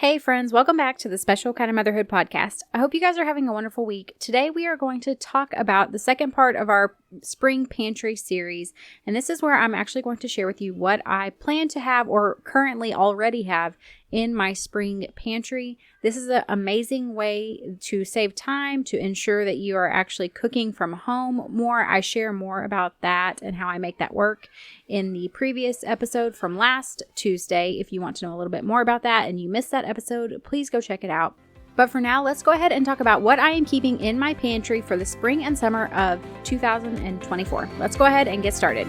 Hey friends, welcome back to the Special Kind of Motherhood podcast. I hope you guys are having a wonderful week. Today we are going to talk about the second part of our Spring Pantry series, and this is where I'm actually going to share with you what I plan to have or currently already have in my spring pantry. This is an amazing way to save time, to ensure that you are actually cooking from home more. I share more about that and how I make that work in the previous episode from last Tuesday. If you want to know a little bit more about that and you missed that episode, please go check it out. But for now, let's go ahead and talk about what I am keeping in my pantry for the spring and summer of 2024. Let's go ahead and get started.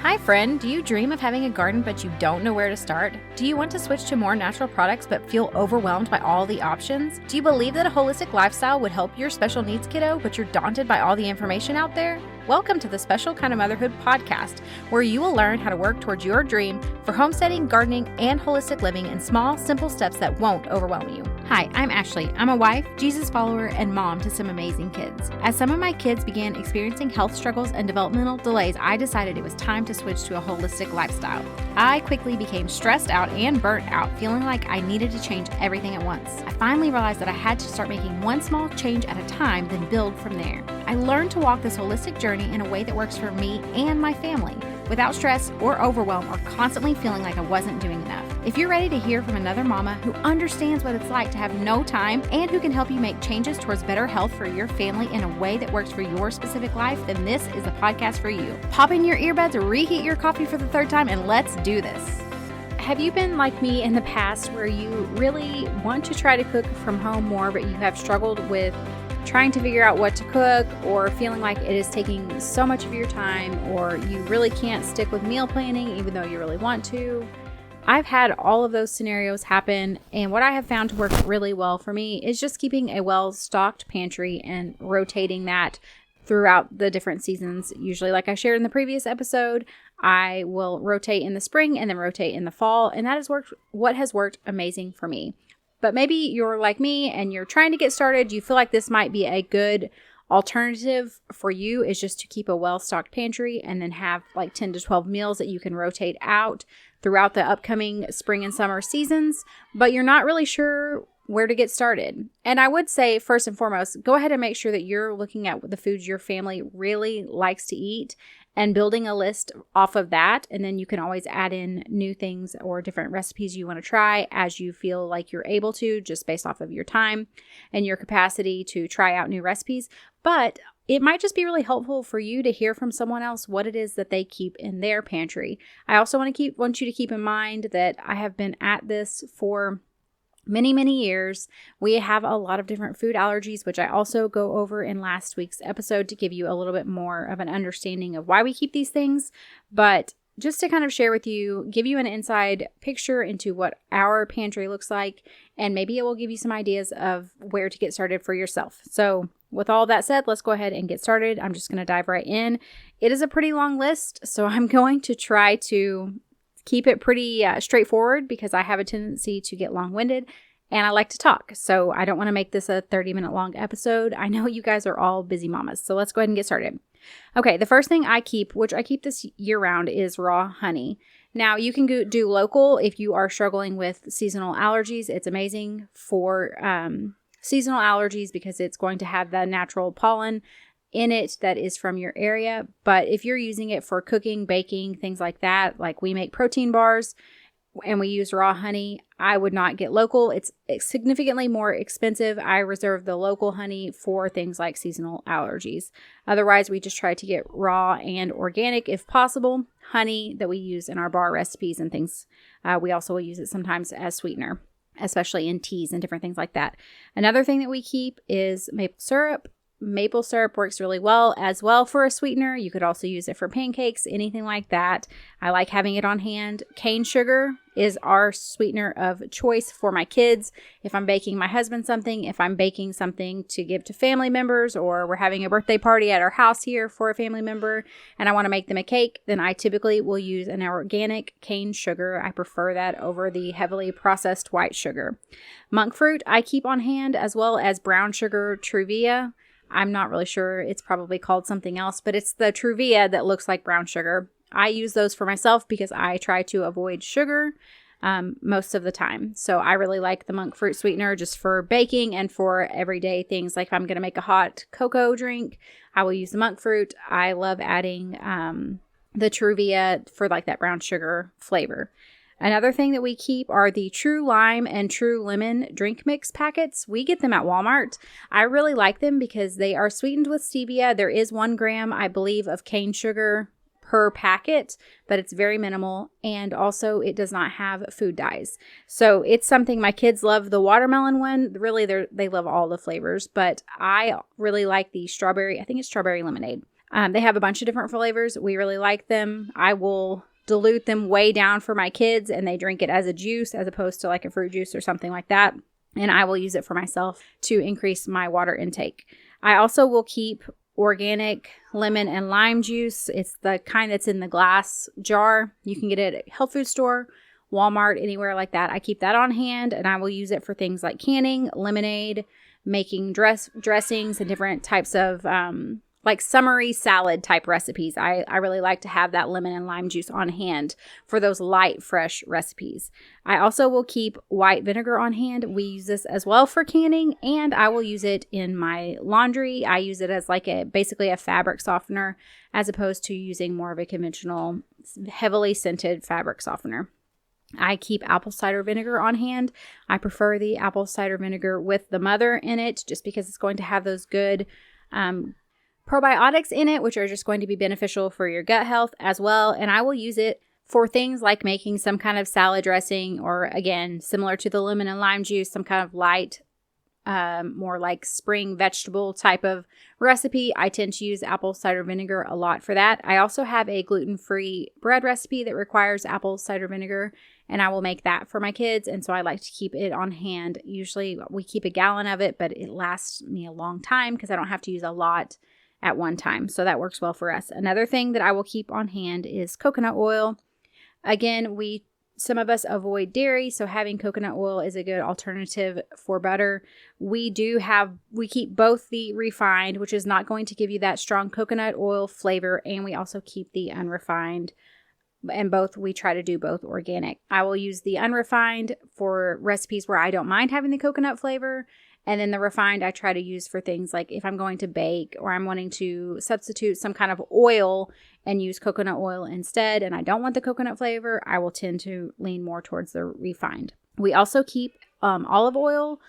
Hi friend, do you dream of having a garden but you don't know where to start? Do you want to switch to more natural products but feel overwhelmed by all the options? Do you believe that a holistic lifestyle would help your special needs kiddo but you're daunted by all the information out there? Welcome to the Special Kind of Motherhood podcast, where you will learn how to work towards your dream for homesteading, gardening, and holistic living in small, simple steps that won't overwhelm you. Hi, I'm Ashley. I'm a wife, Jesus follower, and mom to some amazing kids. As some of my kids began experiencing health struggles and developmental delays, I decided it was time to switch to a holistic lifestyle. I quickly became stressed out and burnt out, feeling like I needed to change everything at once. I finally realized that I had to start making one small change at a time, then build from there. I learned to walk this holistic journey in a way that works for me and my family, without stress or overwhelm or constantly feeling like I wasn't doing enough. If you're ready to hear from another mama who understands what it's like to have no time and who can help you make changes towards better health for your family in a way that works for your specific life, then this is the podcast for you. Pop in your earbuds, reheat your coffee for the third time, and let's do this. Have you been like me in the past where you really want to try to cook from home more, but you have struggled with trying to figure out what to cook, or feeling like it is taking so much of your time, or you really can't stick with meal planning even though you really want to? I've had all of those scenarios happen, and what I have found to work really well for me is just keeping a well-stocked pantry and rotating that throughout the different seasons. Usually, like I shared in the previous episode, I will rotate in the spring and then rotate in the fall, and that is what has worked amazing for me. But maybe you're like me and you're trying to get started. You feel like this might be a good alternative for you, is just to keep a well-stocked pantry and then have like 10 to 12 meals that you can rotate out throughout the upcoming spring and summer seasons, but you're not really sure where to get started. And I would say, first and foremost, go ahead and make sure that you're looking at the foods your family really likes to eat and building a list off of that. And then you can always add in new things or different recipes you want to try as you feel like you're able to, just based off of your time and your capacity to try out new recipes. But it might just be really helpful for you to hear from someone else what it is that they keep in their pantry. I also want you to keep in mind that I have been at this for many years. We have a lot of different food allergies, which I also go over in last week's episode to give you a little bit more of an understanding of why we keep these things. But just to kind of share with you, give you an inside picture into what our pantry looks like, and maybe it will give you some ideas of where to get started for yourself. So with all that said, let's go ahead and get started. I'm just going to dive right in. It is a pretty long list, so I'm going to try to keep it pretty straightforward, because I have a tendency to get long-winded and I like to talk. So I don't want to make this a 30-minute long episode. I know you guys are all busy mamas, so let's go ahead and get started. Okay, the first thing I keep, which I keep this year-round, is raw honey. Now, you can do local if you are struggling with seasonal allergies. It's amazing for seasonal allergies because it's going to have the natural pollen in it that is from your area. But if you're using it for cooking, baking, things like that, like we make protein bars and we use raw honey, I would not get local. It's significantly more expensive. I reserve the local honey for things like seasonal allergies. Otherwise, we just try to get raw and organic, if possible, honey that we use in our bar recipes and things. We also will use it sometimes as sweetener, especially in teas and different things like that. Another thing that we keep is maple syrup. Maple syrup works really well as well for a sweetener. You could also use it for pancakes, anything like that. I like having it on hand. Cane sugar is our sweetener of choice for my kids. If I'm baking my husband something, if I'm baking something to give to family members, or we're having a birthday party at our house here for a family member and I want to make them a cake, then I typically will use an organic cane sugar. I prefer that over the heavily processed white sugar. Monk fruit I keep on hand, as well as brown sugar Truvia. I'm not really sure. It's probably called something else, but it's the Truvia that looks like brown sugar. I use those for myself because I try to avoid sugar. most of the time. So I really like the monk fruit sweetener just for baking and for everyday things. Like if I'm going to make a hot cocoa drink, I will use the monk fruit. I love adding the Truvia for like that brown sugar flavor. Another thing that we keep are the True Lime and True Lemon drink mix packets. We get them at Walmart. I really like them because they are sweetened with stevia. There is 1 gram, I believe, of cane sugar per packet, but it's very minimal. And also it does not have food dyes. So it's something my kids love. The watermelon one, really they love all the flavors, but I really like the strawberry. I think it's strawberry lemonade. They have a bunch of different flavors. We really like them. I will dilute them way down for my kids and they drink it as a juice as opposed to like a fruit juice or something like that. And I will use it for myself to increase my water intake. I also will keep organic lemon and lime juice. It's the kind that's in the glass jar. You can get it at health food store, Walmart, anywhere like that. I keep that on hand and I will use it for things like canning, lemonade, making dressings and different types of like summery salad type recipes. I really like to have that lemon and lime juice on hand for those light, fresh recipes. I also will keep white vinegar on hand. We use this as well for canning, and I will use it in my laundry. I use it as like basically a fabric softener as opposed to using more of a conventional, heavily scented fabric softener. I keep apple cider vinegar on hand. I prefer the apple cider vinegar with the mother in it just because it's going to have those good probiotics in it, which are just going to be beneficial for your gut health as well. And I will use it for things like making some kind of salad dressing or, again, similar to the lemon and lime juice, some kind of light, more like spring vegetable type of recipe. I tend to use apple cider vinegar a lot for that. I also have a gluten-free bread recipe that requires apple cider vinegar, and I will make that for my kids. And so I like to keep it on hand. Usually we keep a gallon of it, but it lasts me a long time because I don't have to use a lot at one time. So that works well for us. Another thing that I will keep on hand is coconut oil. Again, some of us avoid dairy, so having coconut oil is a good alternative for butter. We keep both the refined, which is not going to give you that strong coconut oil flavor, and we also keep the unrefined, and we try to do both organic. I will use the unrefined for recipes where I don't mind having the coconut flavor. And then the refined I try to use for things like if I'm going to bake or I'm wanting to substitute some kind of oil and use coconut oil instead, and I don't want the coconut flavor, I will tend to lean more towards the refined. We also keep olive oil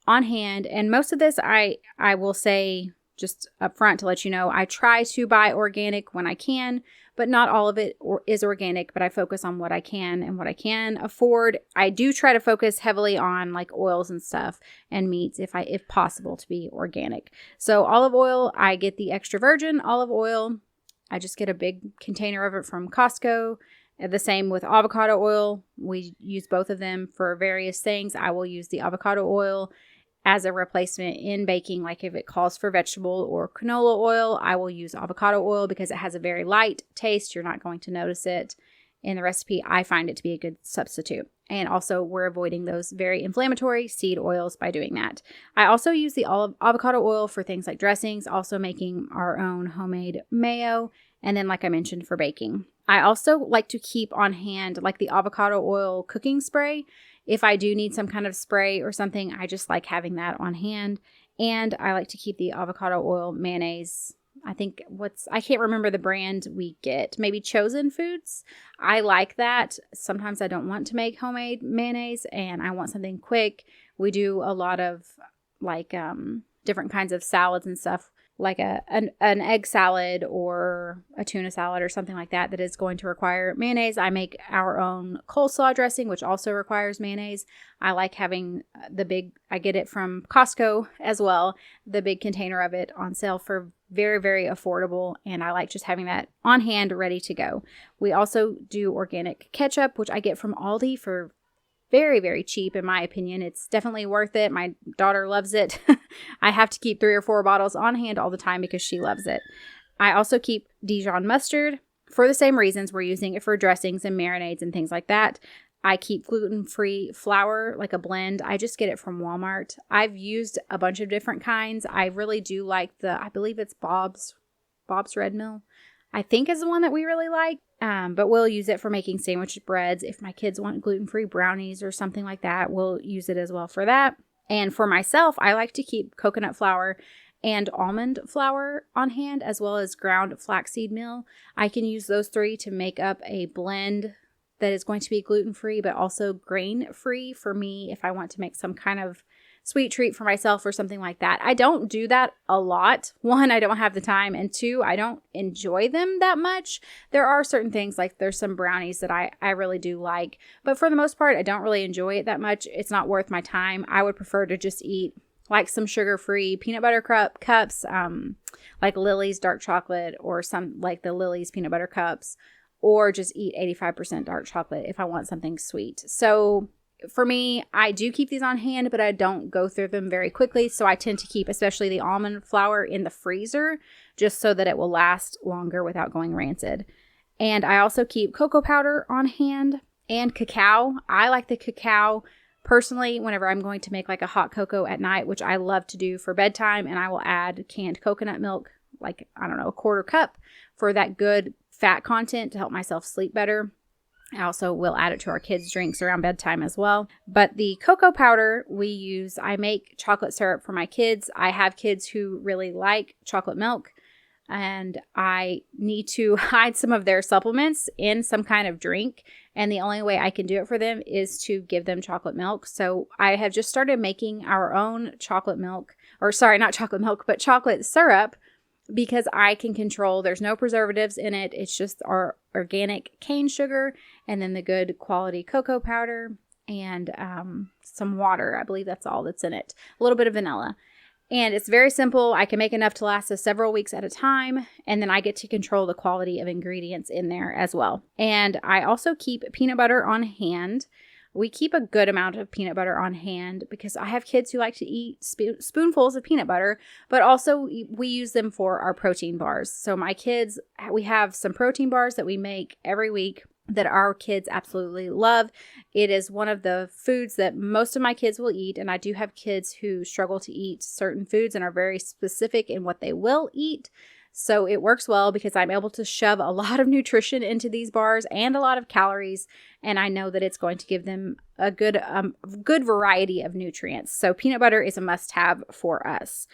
on hand, and most of this I will say just up front to let you know, I try to buy organic when I can, but not all of it is organic, but I focus on what I can and what I can afford. I do try to focus heavily on like oils and stuff and meats if possible to be organic. So olive oil, I get the extra virgin olive oil. I just get a big container of it from Costco. The same with avocado oil. We use both of them for various things. I will use the avocado oil as a replacement in baking, like if it calls for vegetable or canola oil, I will use avocado oil because it has a very light taste. You're not going to notice it in the recipe. I find it to be a good substitute. And also we're avoiding those very inflammatory seed oils by doing that. I also use the avocado oil for things like dressings, also making our own homemade mayo. And then like I mentioned for baking. I also like to keep on hand like the avocado oil cooking spray. If I do need some kind of spray or something, I just like having that on hand. And I like to keep the avocado oil mayonnaise. I can't remember the brand we get. Maybe Chosen Foods. I like that. Sometimes I don't want to make homemade mayonnaise and I want something quick. We do a lot of like different kinds of salads and stuff, like an egg salad or a tuna salad or something like that is going to require mayonnaise. I make our own coleslaw dressing, which also requires mayonnaise. I like having I get it from Costco as well, the big container of it on sale for very, very affordable. And I like just having that on hand ready to go. We also do organic ketchup, which I get from Aldi for very, very cheap, in my opinion. It's definitely worth it. My daughter loves it. I have to keep 3 or 4 bottles on hand all the time because she loves it. I also keep Dijon mustard for the same reasons. We're using it for dressings and marinades and things like that. I keep gluten-free flour, like a blend. I just get it from Walmart. I've used a bunch of different kinds. I really do like I believe it's Bob's Red Mill, I think is the one that we really like. But we'll use it for making sandwich breads. If my kids want gluten-free brownies or something like that, we'll use it as well for that. And for myself, I like to keep coconut flour and almond flour on hand, as well as ground flaxseed meal. I can use those three to make up a blend that is going to be gluten-free, but also grain-free for me if I want to make some kind of sweet treat for myself or something like that. I don't do that a lot. One, I don't have the time, and two, I don't enjoy them that much. There are certain things, like there's some brownies that I really do like, but for the most part, I don't really enjoy it that much. It's not worth my time. I would prefer to just eat like some sugar-free peanut butter cups, like Lily's dark chocolate, or some like the Lily's peanut butter cups, or just eat 85% dark chocolate if I want something sweet. So for me, I do keep these on hand, but I don't go through them very quickly. So I tend to keep especially the almond flour in the freezer just so that it will last longer without going rancid. And I also keep cocoa powder on hand and cacao. I like the cacao personally whenever I'm going to make like a hot cocoa at night, which I love to do for bedtime. And I will add canned coconut milk, like, I don't know, a quarter cup for that good fat content to help myself sleep better. I also will add it to our kids' drinks around bedtime as well. But the cocoa powder we use, I make chocolate syrup for my kids. I have kids who really like chocolate milk, and I need to hide some of their supplements in some kind of drink. And the only way I can do it for them is to give them chocolate milk. So I have just started making our own chocolate milk, or sorry, not chocolate milk, but chocolate syrup, because I can control, there's no preservatives in it. It's just our organic cane sugar and then the good quality cocoa powder and some water. I believe that's all that's in it. A little bit of vanilla. And it's very simple. I can make enough to last us several weeks at a time. And then I get to control the quality of ingredients in there as well. And I also keep peanut butter on hand. We keep a good amount of peanut butter on hand because I have kids who like to eat spoonfuls of peanut butter, but also we use them for our protein bars. So my kids, we have some protein bars that we make every week that our kids absolutely love. It is one of the foods that most of my kids will eat, and I do have kids who struggle to eat certain foods and are very specific in what they will eat. So it works well because I'm able to shove a lot of nutrition into these bars and a lot of calories, and I know that it's going to give them a good variety of nutrients. So peanut butter is a must-have for us.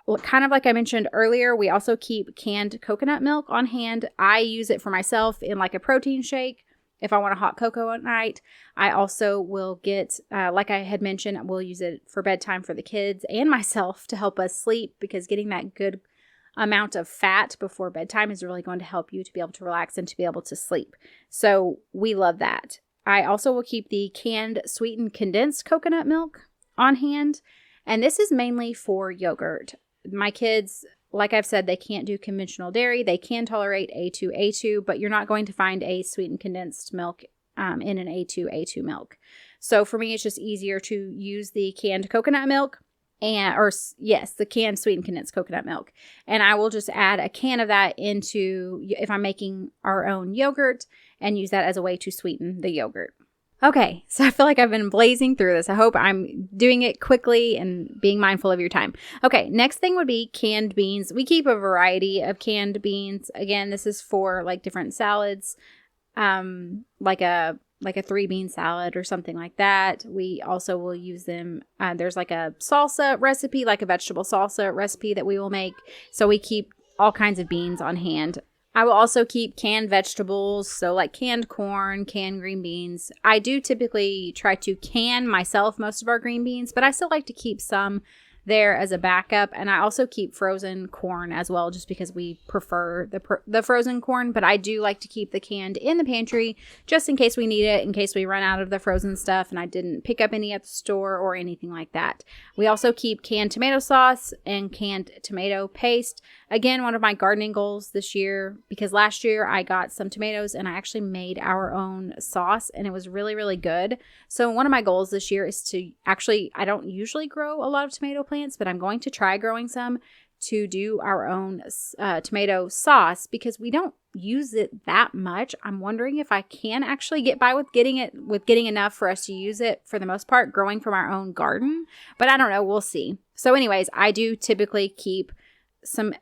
Well, kind of like I mentioned earlier, we also keep canned coconut milk on hand. I use it for myself in like a protein shake if I want a hot cocoa at night. I also will get, like I had mentioned, we'll use it for bedtime for the kids and myself to help us sleep, because getting that good amount of fat before bedtime is really going to help you to be able to relax and to be able to sleep. So we love that. I also will keep the canned sweetened condensed coconut milk on hand. And this is mainly for yogurt. My kids, like I've said, they can't do conventional dairy. They can tolerate A2, but you're not going to find a sweetened condensed milk in an A2 milk. So for me, it's just easier to use the canned coconut milk. The canned sweetened condensed coconut milk. And I will just add a can of that into, if I'm making our own yogurt, and use that as a way to sweeten the yogurt. Okay, so I feel like I've been blazing through this. I hope I'm doing it quickly and being mindful of your time. Okay, next thing would be canned beans. We keep a variety of canned beans. Again, this is for like different salads, like a 3-bean salad or something like that. We also will use them. There's like a salsa recipe, like a vegetable salsa recipe that we will make. So we keep all kinds of beans on hand. I will also keep canned vegetables, so like canned corn, canned green beans. I do typically try to can myself most of our green beans, but I still like to keep some there as a backup. And I also keep frozen corn as well, just because we prefer the frozen corn. But I do like to keep the canned in the pantry just in case we need it, in case we run out of the frozen stuff and I didn't pick up any at the store or anything like that. We also keep canned tomato sauce and canned tomato paste. Again, one of my gardening goals this year, because last year I got some tomatoes and I actually made our own sauce and it was really, really good. So one of my goals this year is to actually, I don't usually grow a lot of tomato plants, but I'm going to try growing some to do our own tomato sauce, because we don't use it that much. I'm wondering if I can actually get by with getting enough for us to use it for the most part, growing from our own garden. But I don't know. We'll see. So anyways, I do typically keep some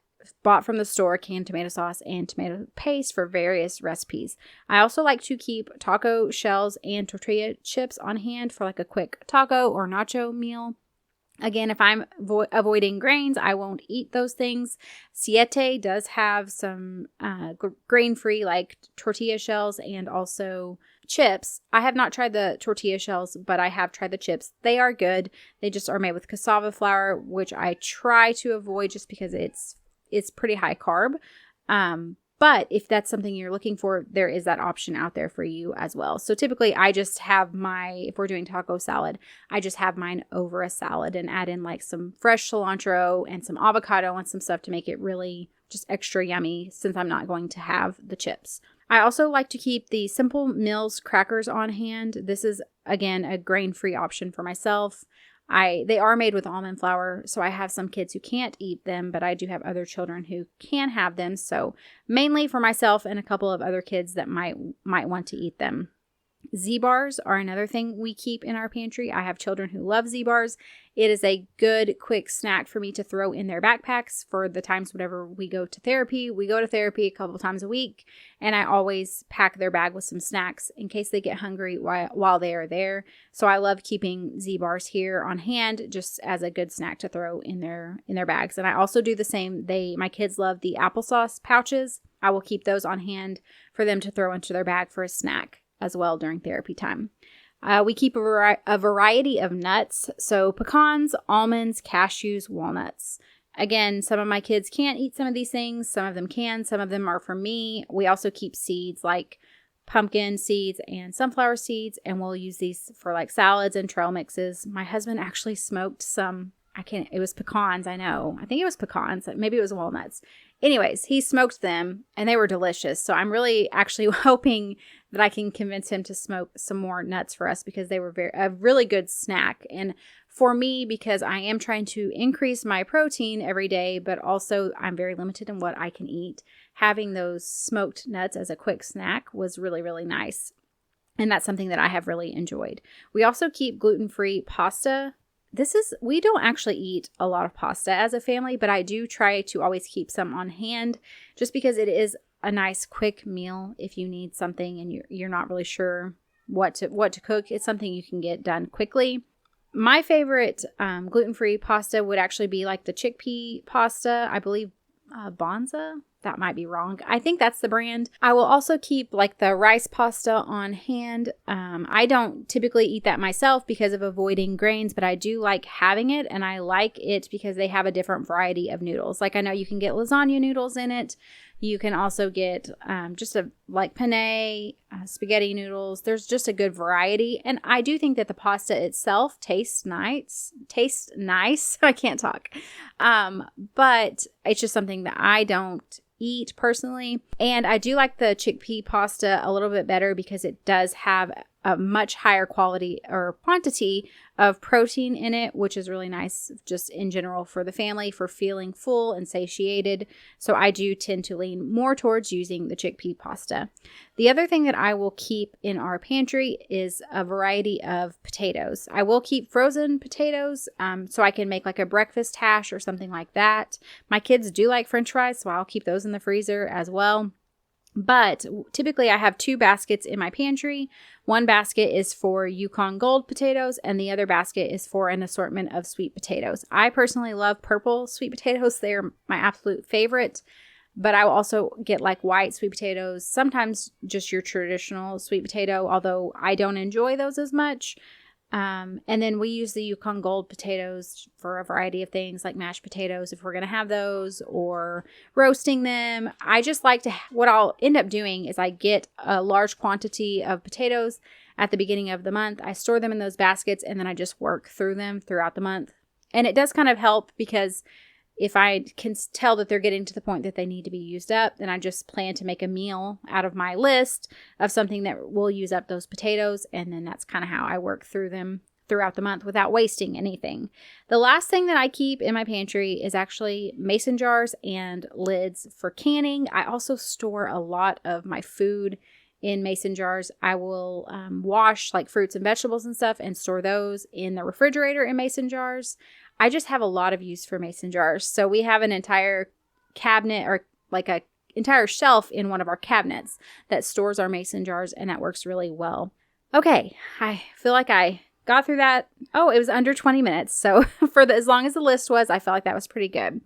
bought from the store canned tomato sauce and tomato paste for various recipes. I also like to keep taco shells and tortilla chips on hand for like a quick taco or nacho meal. Again, if I'm avoiding grains, I won't eat those things. Siete does have some grain-free like tortilla shells and also chips. I have not tried the tortilla shells, but I have tried the chips. They are good. They just are made with cassava flour, which I try to avoid just because it's pretty high carb. But if that's something you're looking for, there is that option out there for you as well. So typically I just have if we're doing taco salad, I just have mine over a salad and add in like some fresh cilantro and some avocado and some stuff to make it really just extra yummy since I'm not going to have the chips. I also like to keep the Simple Mills crackers on hand. This is, again, a grain-free option for myself. They are made with almond flour, so I have some kids who can't eat them, but I do have other children who can have them. So mainly for myself and a couple of other kids that might want to eat them. Z-bars are another thing we keep in our pantry. I have children who love Z-bars. It is a good, quick snack for me to throw in their backpacks for the times whenever we go to therapy. We go to therapy a couple times a week, and I always pack their bag with some snacks in case they get hungry while they are there. So I love keeping Z-bars here on hand just as a good snack to throw in their bags. And I also do the same. My kids love the applesauce pouches. I will keep those on hand for them to throw into their bag for a snack as well during therapy time. We keep a variety of nuts, so pecans, almonds, cashews, walnuts. Again, some of my kids can't eat some of these things. Some of them can. Some of them are for me. We also keep seeds like pumpkin seeds and sunflower seeds, and we'll use these for like salads and trail mixes. My husband actually smoked some, it was pecans, I know. I think it was pecans. Maybe it was walnuts. Anyways, he smoked them and they were delicious. So I'm really actually hoping that I can convince him to smoke some more nuts for us because they were a really good snack. And for me, because I am trying to increase my protein every day, but also I'm very limited in what I can eat, having those smoked nuts as a quick snack was really, really nice. And that's something that I have really enjoyed. We also keep gluten-free pasta. We don't actually eat a lot of pasta as a family, but I do try to always keep some on hand just because it is a nice quick meal if you need something and you're not really sure what to cook. It's something you can get done quickly. My favorite gluten-free pasta would actually be like the chickpea pasta. I believe Bonza. That might be wrong. I think that's the brand. I will also keep like the rice pasta on hand. I don't typically eat that myself because of avoiding grains, but I do like having it, and I like it because they have a different variety of noodles. Like I know you can get lasagna noodles in it. You can also get just like penne, spaghetti noodles. There's just a good variety, and I do think that the pasta itself tastes nice. I can't talk, but it's just something that I don't eat personally. And I do like the chickpea pasta a little bit better because it does have a much higher quality or quantity of protein in it, which is really nice just in general for the family for feeling full and satiated. So I do tend to lean more towards using the chickpea pasta. The other thing that I will keep in our pantry is a variety of potatoes. I will keep frozen potatoes so I can make like a breakfast hash or something like that. My kids do like French fries, so I'll keep those in the freezer as well. But typically I have 2 baskets in my pantry. One basket is for Yukon Gold potatoes and the other basket is for an assortment of sweet potatoes. I personally love purple sweet potatoes. They're my absolute favorite. But I will also get like white sweet potatoes, sometimes just your traditional sweet potato, although I don't enjoy those as much. And then we use the Yukon Gold potatoes for a variety of things like mashed potatoes if we're going to have those or roasting them. I just like what I'll end up doing is I get a large quantity of potatoes at the beginning of the month. I store them in those baskets and then I just work through them throughout the month. And it does kind of help because if I can tell that they're getting to the point that they need to be used up, then I just plan to make a meal out of my list of something that will use up those potatoes. And then that's kind of how I work through them throughout the month without wasting anything. The last thing that I keep in my pantry is actually mason jars and lids for canning. I also store a lot of my food in mason jars. I will wash like fruits and vegetables and stuff and store those in the refrigerator in mason jars. I just have a lot of use for mason jars. So we have an entire cabinet or like a entire shelf in one of our cabinets that stores our mason jars, and that works really well. Okay, I feel like I got through that. Oh, it was under 20 minutes. So as long as the list was, I felt like that was pretty good.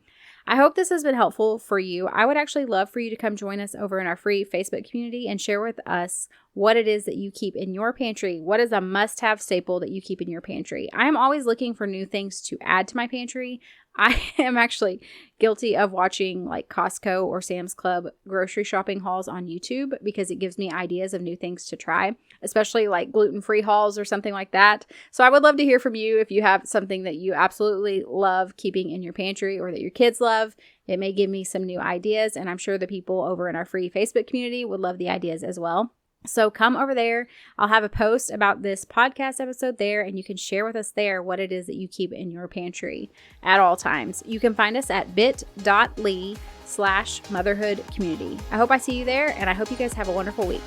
I hope this has been helpful for you. I would actually love for you to come join us over in our free Facebook community and share with us what it is that you keep in your pantry. What is a must-have staple that you keep in your pantry? I am always looking for new things to add to my pantry. I am actually guilty of watching like Costco or Sam's Club grocery shopping hauls on YouTube because it gives me ideas of new things to try, especially like gluten-free hauls or something like that. So I would love to hear from you if you have something that you absolutely love keeping in your pantry or that your kids love. It may give me some new ideas, and I'm sure the people over in our free Facebook community would love the ideas as well. So come over there. I'll have a post about this podcast episode there, and you can share with us there what it is that you keep in your pantry at all times. You can find us at bit.ly/motherhoodcommunity. I hope I see you there, and I hope you guys have a wonderful week.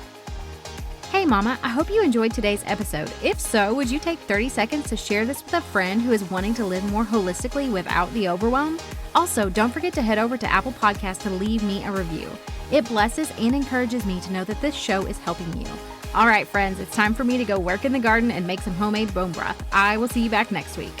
Hey Mama, I hope you enjoyed today's episode. If so, would you take 30 seconds to share this with a friend who is wanting to live more holistically without the overwhelm? Also, don't forget to head over to Apple Podcasts to leave me a review. It blesses and encourages me to know that this show is helping you. All right, friends, it's time for me to go work in the garden and make some homemade bone broth. I will see you back next week.